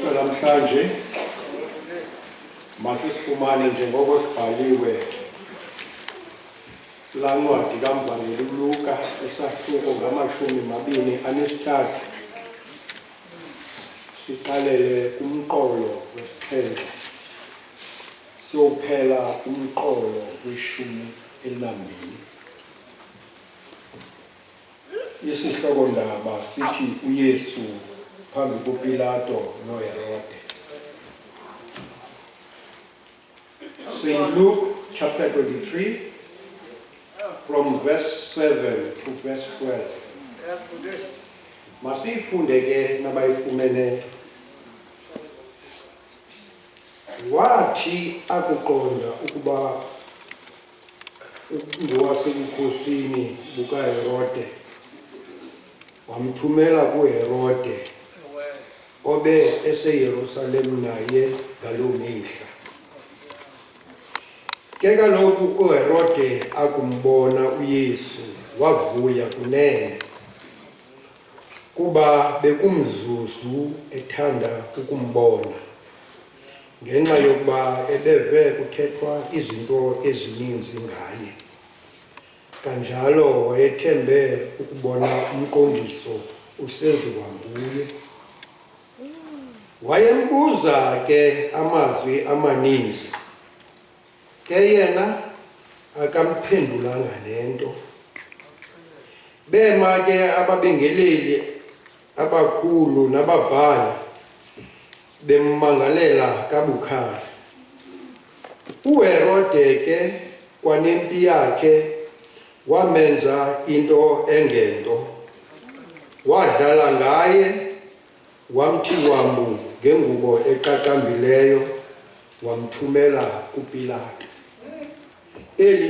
Inkosi namhlanje masisifumane njengoko sibhaliwe la ncwadi kaMvangeli uLuka isahluko ngamashumi 23 siqalele kumqolo wesixhenxe siyophela kumqolo weshumi elinambili. Isihloko ndaba sithi uYesu phambi kuPilato noHerode. St. Luke chapter 23 from verse 7 to verse 12. Masifunde ke nabayifumene. Wathi akuqonda ukuba ngowasebukhosini bukaHerode wamthumela kuHerode obe eseYerusalem naye ngaloo mihla. Ke kaloku uHerode akumbona uYesu wavuya kunene kuba bekumzuzu ethanda ukumbona ngenxa yokuba ebeve kuthethwa izinto ezininzi ngaye. Kanjalo wayethembe ukubona umqondiso usenziwa nguye. Wayembuza ke amazwi amaninzi, ke yena akamphendulanga nento. Bema ke ababengeleli abakhulu nababhali bemmangalela kabukhali. uHerode ke kwanempi yakhe wamenza into engento, wadlala ngaye, wamthi wambu ngengubo eqaqambileyo, wamthumela kuPilato. Eli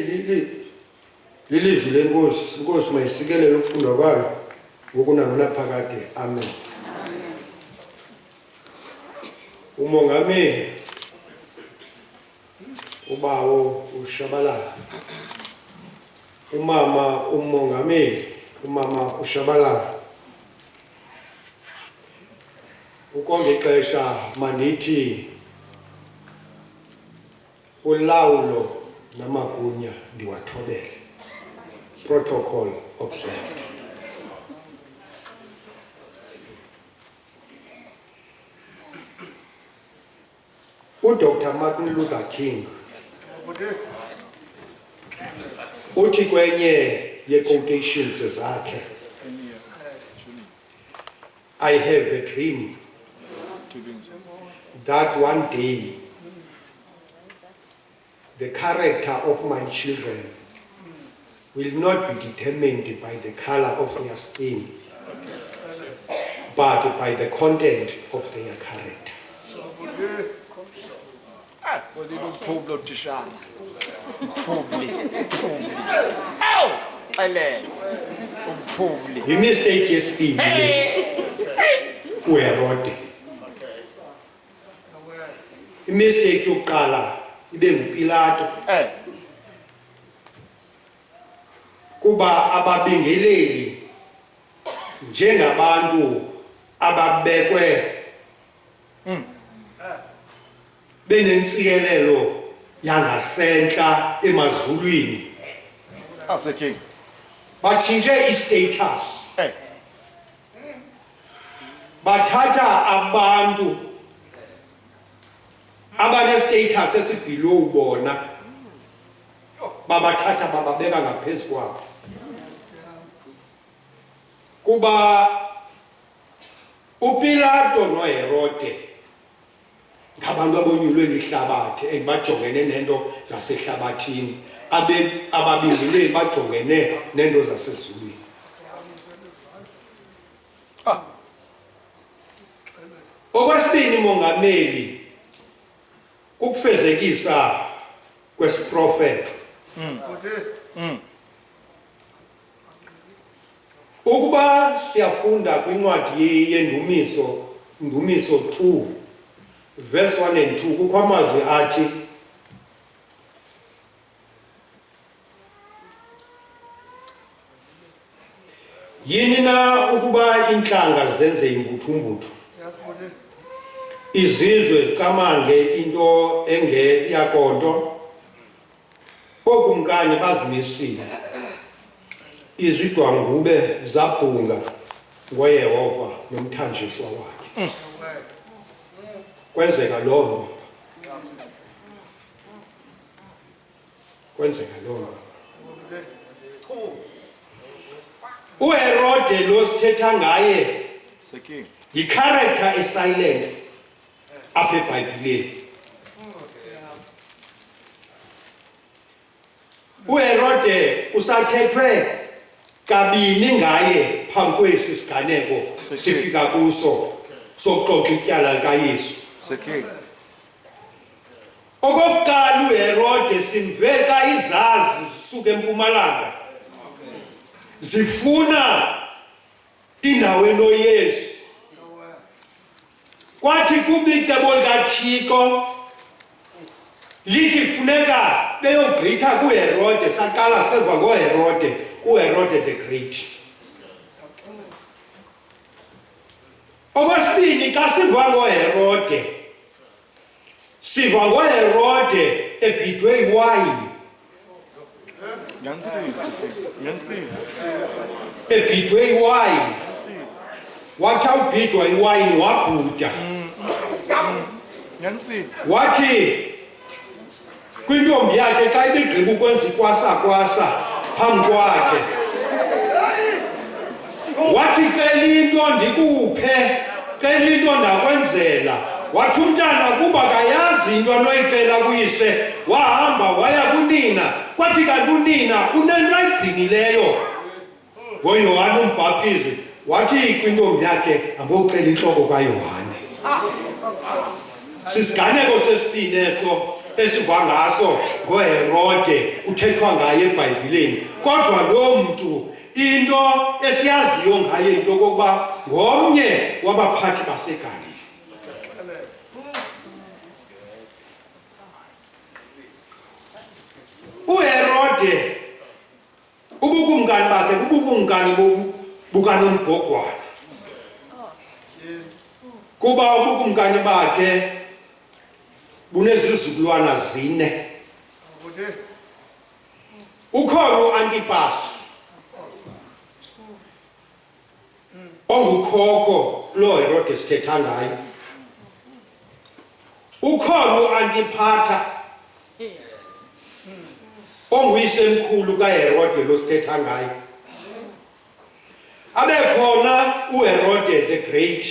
lilizwi lenkosi. Inkosi mayisikelele ukufundwa kwayo ngokunangona phakade. Amen. Umongameli ubawo uShabalala, umama umongameli, umama uShabalala, ukongexesha manithi ulawulo namagunya ndiwathobele. Protocol observed. Dr. Martin Luther King uthi kwenye ye-quotations zakhe, I have a dream that one day the character of my children will not be determined by the color of their skin, but by the content of their character. Imistake yesibili uHerode. Imistake yokuqala ibe nguPilato. Kuba ababingeleli njengabantu ababekwe benentsikelelo yangasentla emazulwini. King. Batshintshe istatus. Bathatha abantu abane-status esibelow bona, babathatha bababeka ngaphezu kwabo. Kuba uPilato noHerode ngabantu abonyulwe lihlabathi engibajongene nento zasehlabathini, ababingeleli bajongene nento zasezulwini. Okwesibini mongameli kukufezekisa kwesiprofeto. Ukuba siyafunda kwincwadi yendumiso, Ndumiso 2 verse 1 and 2, kukho amazwi athi yini na ukuba intlanga zenze imbuthumbuthu izizwe zicamange into engeyakonto, okumkani bazimisile, izidwangube zabhunga ngoYehova nomthanjiswa wakhe. Kwenzeka loo nto. Kwenzeka loo nto. uHerode lo sithetha ngaye Sir King. yi-character esilent apha eBhayibhileni. uHerode usathethwe kabini ngaye phambi kwesi siganeko sifika kuso sokuxoxa ityala likaYesu. Sir King. Okokuqala uHerode simve xa izazi zisuka empumalanga zifuna indawo enoYesu. Kwathi kubicebo likaThixo lithi kufuneka beyogqitha kuHerode, saqala seva ngoHerode, uHerode the Great. Okwesibini xa siva ngoHerode, siva ngoHerode ebhidwe iwayini. Ebhidwe iwayini. Wathi awubhidwa iwayini wabhuda. Wathi kwintombi yakhe xa ibigqiba ukwenza ikwasa phambi kwakhe, wathi cela into ndikuphe, cela into ndakwenzela. Wathi umntana kuba kayazi into anoyicela kuyise, wahamba waya kunina. Kwathi kanti unina unento ayigcinileyo ngoYohane uMbhaptizi. Wathi kwintombi yakhe angocela intloko kaYohane. Sisiganeko sesibini eso esiva ngaso ngoHerode kuthethwa ngaye eBhayibhileni. Kodwa lo mntu into esiyaziyo ngaye into yokokuba ngomnye wabaphathi baseGalili. uHerode ubukumkani bakhe bubukumkani bukaNomgogwana, kuba ubukumkani bakhe bunezizukulwana 4. Ukhona uAntipas ongukhokho lo Herode sithetha ngaye. Ukhona uAntipata onguyisemkhulu kaHerode lo sithetha ngaye. Abekhona uHerode the Great,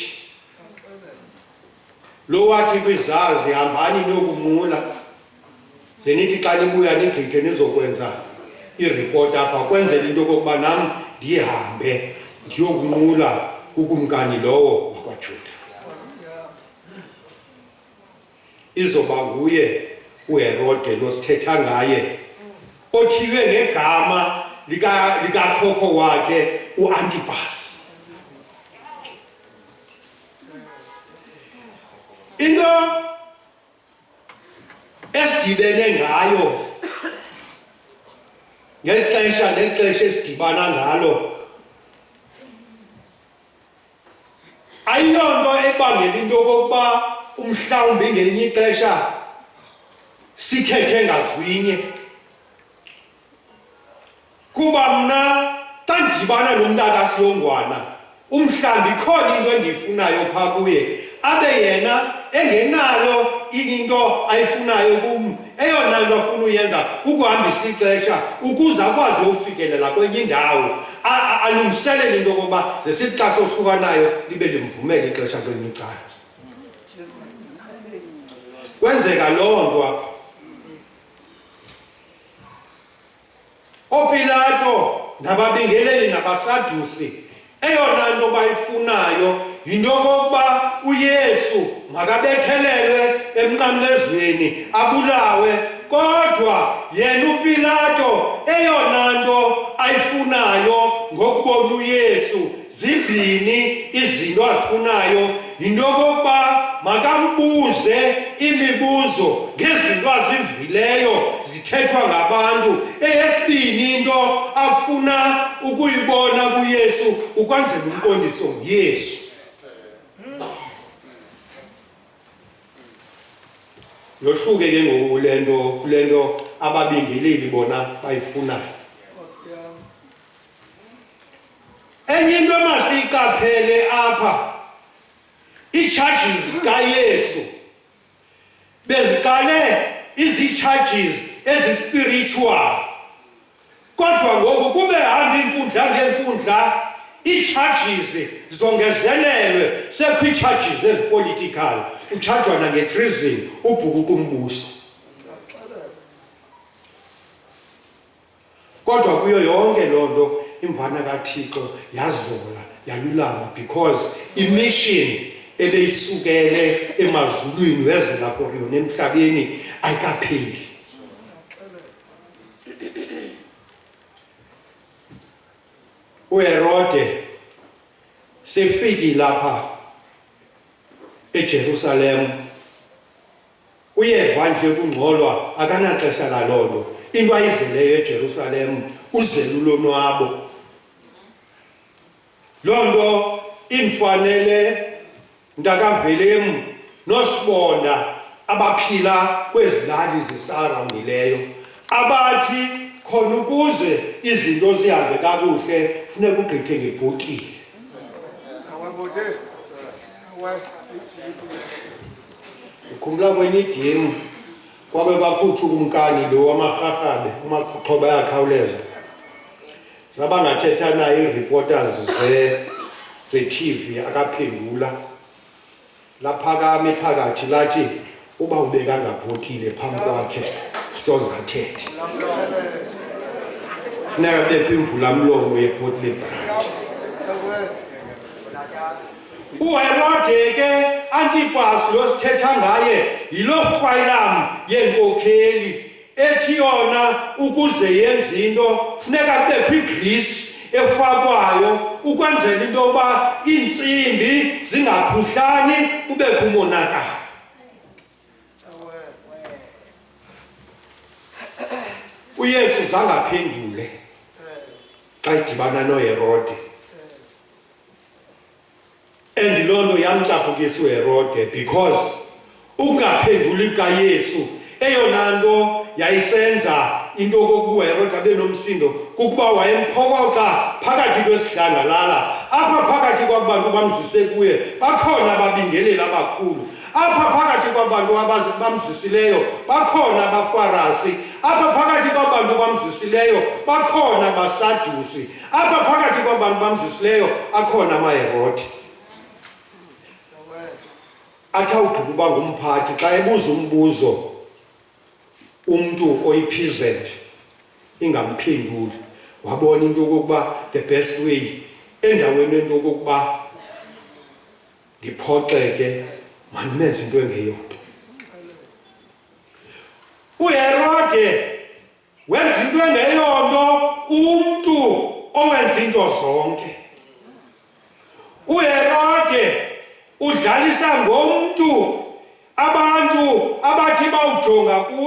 lo wathi kwizazi hambani niyokunqula, zenithi xa nibuya nigqithe nizokwenza ireport apha kwenzela into yokokuba nam ndihambe ndiyokunqula kukumkani lowo wakwaJuda. Izoba nguye uHerode lo sithetha ngaye, othiywe ngegama likakhokho wakhe uAntipas. Into esidibene ngayo ngexesha esidibana ngalo ayiyonto ebangela into yokokuba umhlawumbi ngelinye ixesha sithethe ngazwinye. Kuba mna xa ndidibana nomntu akasiyongwana, umhlawumbi ikhona into endiyifunayo phaa kuye, abe yena engenalo into ayifunayo kum. Eyona nto afuna uyenza kukuhambisa ixesha ukuze akwazi ufikelela kwenye indawo, alungiselele into yokokuba zesithi xa sohlukanayo libe limvumela ixesha kwenye icala. Kwenzeka loo nto apha. OPilato nababingeleli nabaSadusi eyona nto bayifunayo yinto yokokuba uYesu makabethelelwe emnqamlezweni abulawe. Kodwa yena uPilato eyona nto ayifunayo ngokubona uYesu zimbini izinto azifunayo. Yinto yokokuba makambuze imibuzo ngezinto azivileyo zithethwa ngabantu. Eyesibini into afuna ukuyibona kuYesu ukwenzela umqondiso nguYesu. yohluke ke ngoku kulento ababingeleli bona bayifunayo. Enye into masiyiqaphele apha, i-charges kaYesu beziqale izi-charges ezi-spiritual, kodwa ngoku kube hamba inkundla ngeenkundla i-charges zongezelelwe sekwi-charges ezipolitical, ucharjwa nange-treason, ubhukuqa umbuso. Kodwa kuyo yonke loo nto imvana kaThixo yazola yalulama, because imission ebeyisukele emazulwini wezela for yona emhlabeni ayikapheli. uHerode sefiki lapha eJerusalem, uyeva nje kungqolwa akanaxesha lalolo into ayizeleyo eJerusalem, uzela ulonwabo. Loo nto imfanele mntakamvelemu nosibonda abaphila kwezilali zisarambileyo, abathi khona ukuze izinto zihambe kakuhle funeka ugqithe ngebhotile. Ukhumbula kwenye igemu kwabe bakhutha ukumkani lo wamaRharhabe, uMaqhuqhoba ayakhawuleza, sabangathetha naye i-reporters ze-TV akaphendula, laphakame phakathi lathi uba ubeka ngabhotile phambi kwakhe soze athethe, funeka bekho imvulamlomo yebhotile brand. uHerode ke Antipas lo sithetha ngaye yilo filam yenkokheli ethi yona ukuze yenze into funeka kubekho igrisi efakwayo ukwenzela into yoba iintsimbi zingaphuhlani kubekho umonakalo. uYesu zangaphendule xa idibana noHerode, and loo nto yamcaphukisa uHerode, because ukungaphenduli kaYesu eyona nto yayisenza into kokuba uHerode abe nomsindo kukuba wayemphokoxa phakathi kwesidlangalala. Apha phakathi kwabantu bamzise kuye bakhona ababingeleli abakhulu, apha phakathi kwabantu bamzisileyo bakhona abaFarisi, apha phakathi kwabantu bamzisileyo bakhona abaSadusi, apha phakathi kwabantu bamzisileyo akhona amaHerode. Athi awugqiba uba ngumphathi xa ebuza umbuzo umntu oyi-peasant ingamphenduli, wabona into yokokuba the best way endaweni into yokokuba ndiphoxeke mandimenze into engeyonto. uHerode wenza into engeyonto umntu owenza into zonke. uHerode udlalisa ngomntu abantu abathi bawujonga kuye